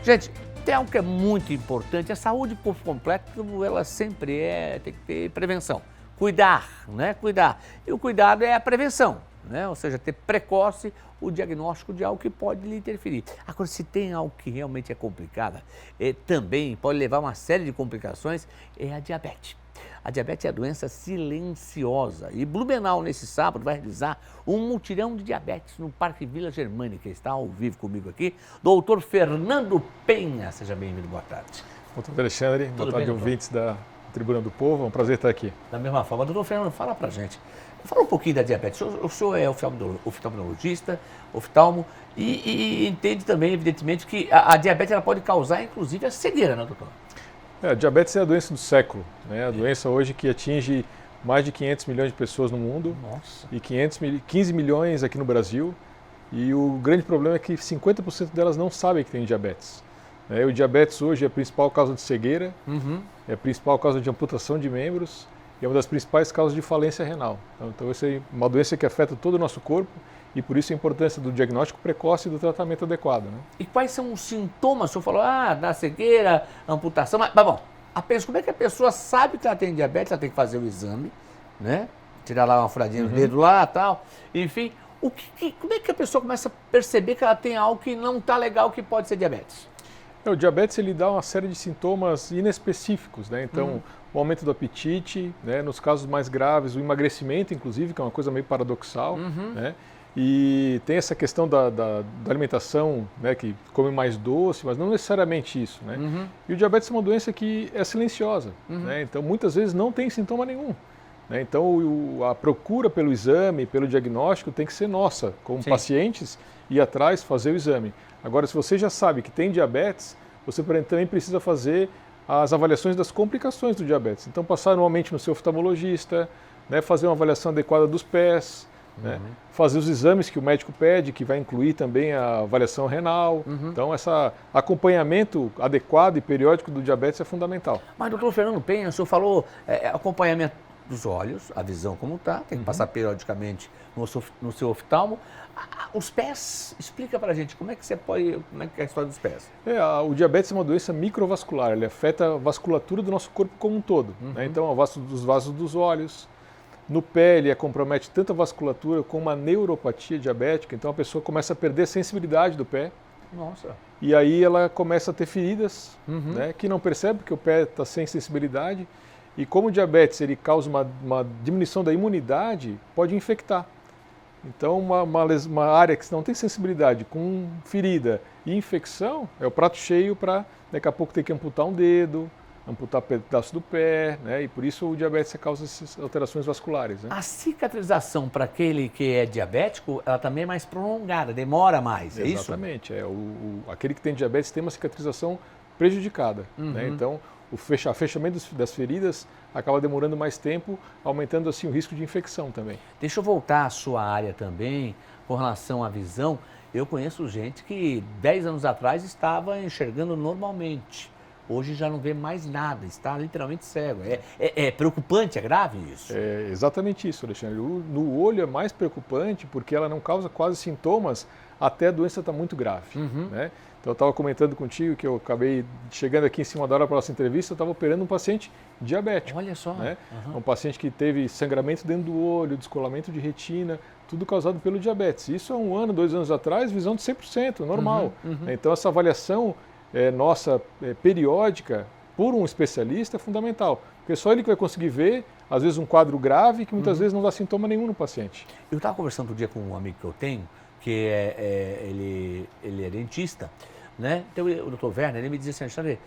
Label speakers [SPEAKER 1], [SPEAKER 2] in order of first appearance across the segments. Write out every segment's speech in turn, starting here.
[SPEAKER 1] Gente, tem algo que é muito importante, a saúde por completo, ela sempre tem que ter prevenção. Cuidar, né? Cuidar. E o cuidado é a prevenção, né? Ou seja, ter precoce o diagnóstico de algo que pode lhe interferir. Agora, se tem algo que realmente é complicado, também pode levar a uma série de complicações, é a diabetes. A diabetes é a doença silenciosa e Blumenau, nesse sábado, vai realizar um mutirão de diabetes no Parque Vila Germânica. Está ao vivo comigo aqui, doutor Fernando Penha. Seja bem-vindo, boa tarde.
[SPEAKER 2] Doutor Alexandre, boa tarde, ouvintes da Tribuna do Povo, é um prazer estar aqui.
[SPEAKER 1] Da mesma forma, doutor Fernando, fala pra gente. Fala um pouquinho da diabetes. O senhor é oftalmologista, oftalmo, e entende também, evidentemente, que a diabetes ela pode causar, inclusive, a cegueira, né, doutor?
[SPEAKER 2] A diabetes é a doença do século, né? A doença hoje que atinge mais de 500 milhões de pessoas no mundo.
[SPEAKER 1] Nossa.
[SPEAKER 2] E 15 milhões aqui no Brasil. E o grande problema é que 50% delas não sabem que tem diabetes. O diabetes hoje é a principal causa de cegueira, é a principal causa de amputação de membros e é uma das principais causas de falência renal. Então essa é uma doença que afeta todo o nosso corpo e por isso a importância do diagnóstico precoce e do tratamento adequado, né?
[SPEAKER 1] E quais são os sintomas? O senhor falou, da cegueira, amputação, mas bom, como é que a pessoa sabe que ela tem diabetes? Ela tem que fazer o exame, né? Tirar lá uma furadinha no dedo lá e tal, enfim. Como é que a pessoa começa a perceber que ela tem algo que não está legal, que pode ser diabetes?
[SPEAKER 2] O diabetes ele dá uma série de sintomas inespecíficos, né? Então, o aumento do apetite, né? Nos casos mais graves, o emagrecimento, inclusive, que é uma coisa meio paradoxal, né? E tem essa questão da alimentação, né? Que come mais doce, mas não necessariamente isso, né? E o diabetes é uma doença que é silenciosa, né? Então, muitas vezes não tem sintoma nenhum. Né? Então, a procura pelo exame, pelo diagnóstico, tem que ser nossa, como pacientes, ir atrás, fazer o exame. Agora, se você já sabe que tem diabetes, você também precisa fazer as avaliações das complicações do diabetes. Então, passar anualmente no seu oftalmologista, né, fazer uma avaliação adequada dos pés, né, fazer os exames que o médico pede, que vai incluir também a avaliação renal. Então, esse acompanhamento adequado e periódico do diabetes é fundamental.
[SPEAKER 1] Mas, doutor Fernando Penha, o senhor falou acompanhamento dos olhos, a visão como está, tem que passar periodicamente no seu oftalmo. Os pés, explica pra gente, como é que é a história dos pés?
[SPEAKER 2] O diabetes é uma doença microvascular, ele afeta a vasculatura do nosso corpo como um todo. Né? Então, os vasos dos olhos, no pé ele compromete tanto a vasculatura como a neuropatia diabética, então a pessoa começa a perder a sensibilidade do pé.
[SPEAKER 1] Nossa.
[SPEAKER 2] E aí ela começa a ter feridas, né, que não percebe que o pé está sem sensibilidade. E como o diabetes ele causa uma diminuição da imunidade, pode infectar. Então, uma área que não tem sensibilidade, com ferida e infecção, é o prato cheio para daqui a pouco ter que amputar um dedo, amputar pedaço do pé, né? E por isso o diabetes causa essas alterações vasculares. Né?
[SPEAKER 1] A cicatrização para aquele que é diabético, ela também é mais prolongada, demora mais, é isso?
[SPEAKER 2] Exatamente. Aquele que tem diabetes tem uma cicatrização prejudicada. Né? Então, o fechamento das feridas acaba demorando mais tempo, aumentando assim o risco de infecção também.
[SPEAKER 1] Deixa eu voltar à sua área também, com relação à visão. Eu conheço gente que 10 anos atrás estava enxergando normalmente. Hoje já não vê mais nada, está literalmente cego. É preocupante, é grave isso?
[SPEAKER 2] É exatamente isso, Alexandre. No olho é mais preocupante porque ela não causa quase sintomas até a doença estar muito grave. Né? Então eu estava comentando contigo que eu acabei chegando aqui em cima da hora para a nossa entrevista, eu estava operando um paciente diabético.
[SPEAKER 1] Olha só.
[SPEAKER 2] Né? Um paciente que teve sangramento dentro do olho, descolamento de retina, tudo causado pelo diabetes. Isso há 1 ano, 2 anos atrás, visão de 100%, normal. Então essa avaliação nossa periódica por um especialista é fundamental, porque só ele que vai conseguir ver, às vezes, um quadro grave que muitas vezes não dá sintoma nenhum no paciente.
[SPEAKER 1] Eu estava conversando outro dia com um amigo que eu tenho, que ele é dentista, né? Então o doutor Werner, ele me dizia assim, Alexandre,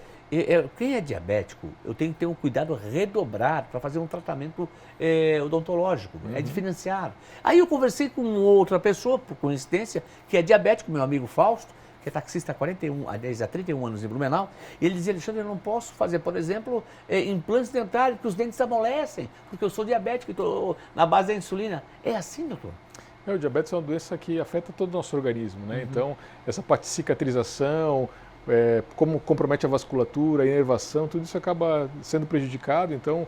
[SPEAKER 1] quem é diabético, eu tenho que ter um cuidado redobrado para fazer um tratamento odontológico, é diferenciado. Aí eu conversei com outra pessoa, por coincidência, que é diabético, meu amigo Fausto, que é taxista há 31 anos em Blumenau, e ele dizia, Alexandre, eu não posso fazer, por exemplo, implantes dentários, porque os dentes amolecem, porque eu sou diabético e estou na base da insulina. É assim, doutor?
[SPEAKER 2] O diabetes é uma doença que afeta todo o nosso organismo, né? Então, essa parte de cicatrização, como compromete a vasculatura, a inervação, tudo isso acaba sendo prejudicado. Então,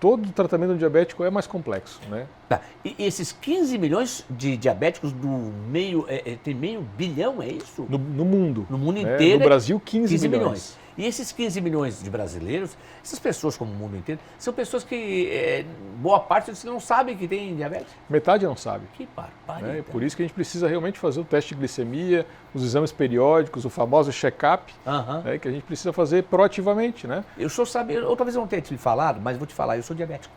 [SPEAKER 2] todo tratamento do diabético é mais complexo, né?
[SPEAKER 1] Tá. E esses 15 milhões de diabéticos do meio, tem meio bilhão, é isso?
[SPEAKER 2] No mundo.
[SPEAKER 1] No mundo inteiro.
[SPEAKER 2] No Brasil, 15 milhões.
[SPEAKER 1] E esses 15 milhões de brasileiros, essas pessoas como o mundo inteiro, são pessoas que, boa parte deles não sabem que tem diabetes.
[SPEAKER 2] Metade não sabe.
[SPEAKER 1] Que barbaridade.
[SPEAKER 2] Por isso que a gente precisa realmente fazer o teste de glicemia, os exames periódicos, o famoso check-up, que a gente precisa fazer proativamente, né?
[SPEAKER 1] Eu sou outra vez eu não tenho te falado, mas vou te falar, eu sou diabético.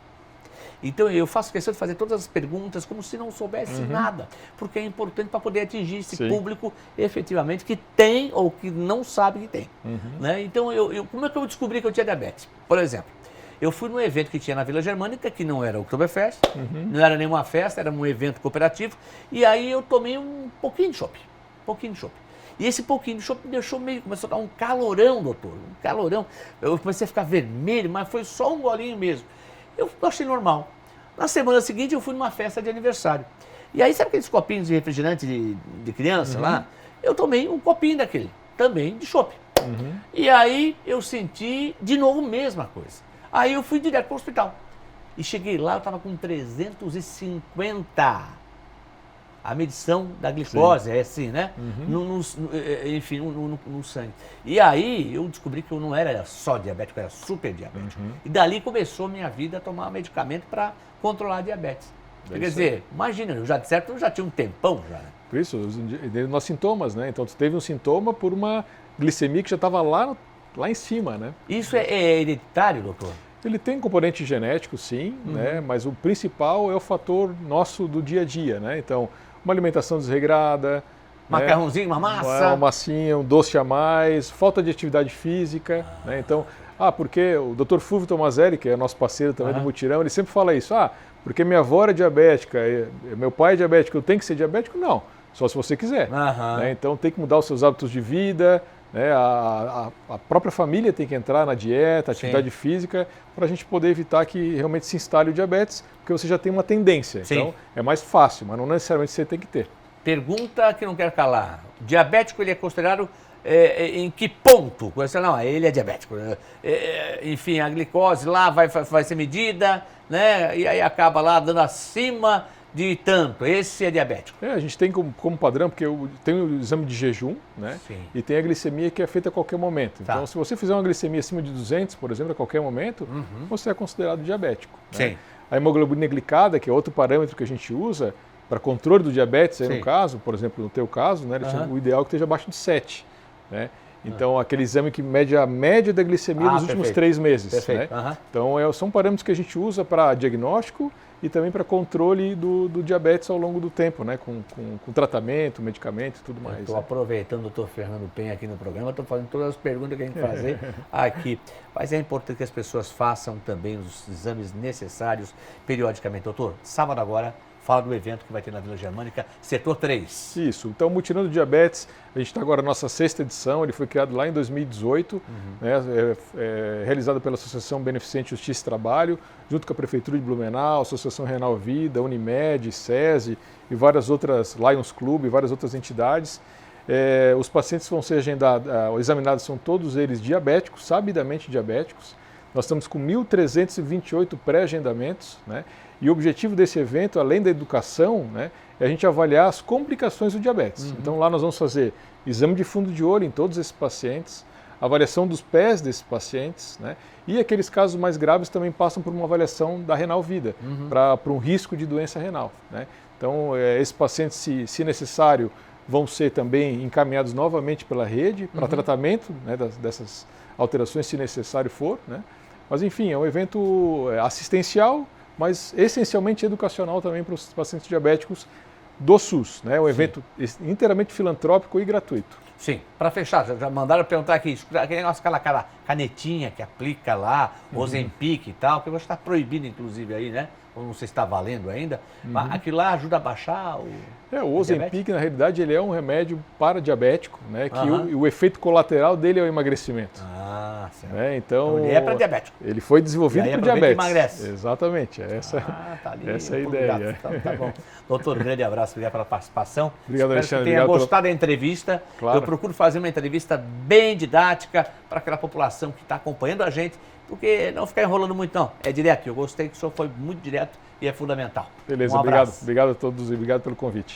[SPEAKER 1] Então eu faço questão de fazer todas as perguntas como se não soubesse nada, porque é importante para poder atingir esse público efetivamente que tem ou que não sabe que tem. Né? Então como é que eu descobri que eu tinha diabetes? Por exemplo, eu fui num evento que tinha na Vila Germânica, que não era o Oktoberfest, não era nenhuma festa, era um evento cooperativo, e aí eu tomei um pouquinho de chopp, E esse pouquinho de chopp me deixou começou a dar um calorão, doutor, um calorão. Eu comecei a ficar vermelho, mas foi só um golinho mesmo. Eu achei normal. Na semana seguinte eu fui numa festa de aniversário. E aí sabe aqueles copinhos de refrigerante de criança lá? Eu tomei um copinho daquele, também de chopp. E aí eu senti de novo a mesma coisa. Aí eu fui direto para o hospital. E cheguei lá, eu estava com 350. A medição da glicose, é assim, né? Enfim, no sangue. E aí eu descobri que eu não era só diabético, eu era super diabético. E dali começou a minha vida a tomar medicamento para controlar a diabetes. Quer dizer, imagina, eu já tinha um tempão já.
[SPEAKER 2] Por isso, os sintomas, né? Então, tu teve um sintoma por uma glicemia que já estava lá em cima, né?
[SPEAKER 1] Isso é hereditário, doutor?
[SPEAKER 2] Ele tem componente genético, sim, né? Mas o principal é o fator nosso do dia a dia, né? Então, uma alimentação desregrada,
[SPEAKER 1] macarrãozinho, uma massa,
[SPEAKER 2] uma massinha, um doce a mais, falta de atividade física, né? Então, porque o Dr. Fulvio Tomazelli, que é nosso parceiro também do Mutirão, ele sempre fala isso, porque minha avó é diabética, meu pai é diabético, eu tenho que ser diabético? Não, só se você quiser. Né? Então tem que mudar os seus hábitos de vida, né? A própria família tem que entrar na dieta, atividade física, para a gente poder evitar que realmente se instale o diabetes, porque você já tem uma tendência. Então é mais fácil, mas não necessariamente você tem que ter. Pergunta
[SPEAKER 1] que não quero calar. Diabético ele é considerado em que ponto? Não, ele é diabético. Enfim, a glicose lá vai ser medida, né? E aí acaba lá dando acima de tanto. Esse é diabético.
[SPEAKER 2] A gente tem como padrão, porque tem o exame de jejum, né? E tem a glicemia que é feita a qualquer momento. Então, se você fizer uma glicemia acima de 200, por exemplo, a qualquer momento, você é considerado diabético. Né? A hemoglobina glicada, que é outro parâmetro que a gente usa para controle do diabetes, aí no caso, por exemplo, no teu caso, né? O ideal é que esteja abaixo de 7. Né? Então, aquele exame que mede a média da glicemia nos últimos 3 meses. Né? Então, são parâmetros que a gente usa para diagnóstico e também para controle do diabetes ao longo do tempo, né? Com tratamento, medicamento e tudo mais.
[SPEAKER 1] Estou aproveitando o doutor Fernando Penha aqui no programa, estou fazendo todas as perguntas que a gente fazer aqui. Mas é importante que as pessoas façam também os exames necessários periodicamente. Doutor, sábado agora, fala do evento que vai ter na Vila Germânica, setor 3.
[SPEAKER 2] Isso, então Mutirão do Diabetes, a gente está agora na nossa 6ª edição, ele foi criado lá em 2018, né, realizado pela Associação Beneficente Justiça e Trabalho, junto com a Prefeitura de Blumenau, Associação Renal Vida, Unimed, SESI e várias outras, Lions Club e várias outras entidades. Os pacientes vão ser examinados, são todos eles diabéticos, sabidamente diabéticos. Nós estamos com 1.328 pré-agendamentos, né? E o objetivo desse evento, além da educação, né, é a gente avaliar as complicações do diabetes. Então lá nós vamos fazer exame de fundo de olho em todos esses pacientes, avaliação dos pés desses pacientes, né, e aqueles casos mais graves também passam por uma avaliação da Renal Vida, para um risco de doença renal. Né. Então esses pacientes, se necessário, vão ser também encaminhados novamente pela rede para tratamento, né, dessas alterações, se necessário for. Né. Mas enfim, é um evento assistencial, mas essencialmente educacional também para os pacientes diabéticos do SUS. Né? É um evento inteiramente filantrópico e gratuito.
[SPEAKER 1] Sim, para fechar, já mandaram perguntar aqui, aquele negócio, aquela canetinha que aplica lá, Ozempic e tal, que eu acho que está proibido inclusive aí, né? Ou não sei se está valendo ainda, mas aquilo lá ajuda a baixar o
[SPEAKER 2] Ozempic, na realidade, ele é um remédio para diabético, né? Que o efeito colateral dele é o emagrecimento. Né? Então,
[SPEAKER 1] ele é para diabético.
[SPEAKER 2] Ele foi desenvolvido para diabetes.
[SPEAKER 1] Que emagrece.
[SPEAKER 2] Exatamente,
[SPEAKER 1] Tá ali,
[SPEAKER 2] essa é a ideia.
[SPEAKER 1] Tá bom. Doutor, grande abraço, obrigado pela participação.
[SPEAKER 2] Obrigado,
[SPEAKER 1] Espero
[SPEAKER 2] Alexandre.
[SPEAKER 1] que tenha gostado da entrevista.
[SPEAKER 2] Claro.
[SPEAKER 1] Eu procuro fazer uma entrevista bem didática para aquela população que está acompanhando a gente, porque não ficar enrolando muito não, é direto. Eu gostei que o senhor foi muito direto e é fundamental.
[SPEAKER 2] Beleza,
[SPEAKER 1] Um abraço.
[SPEAKER 2] obrigado a todos e obrigado pelo convite.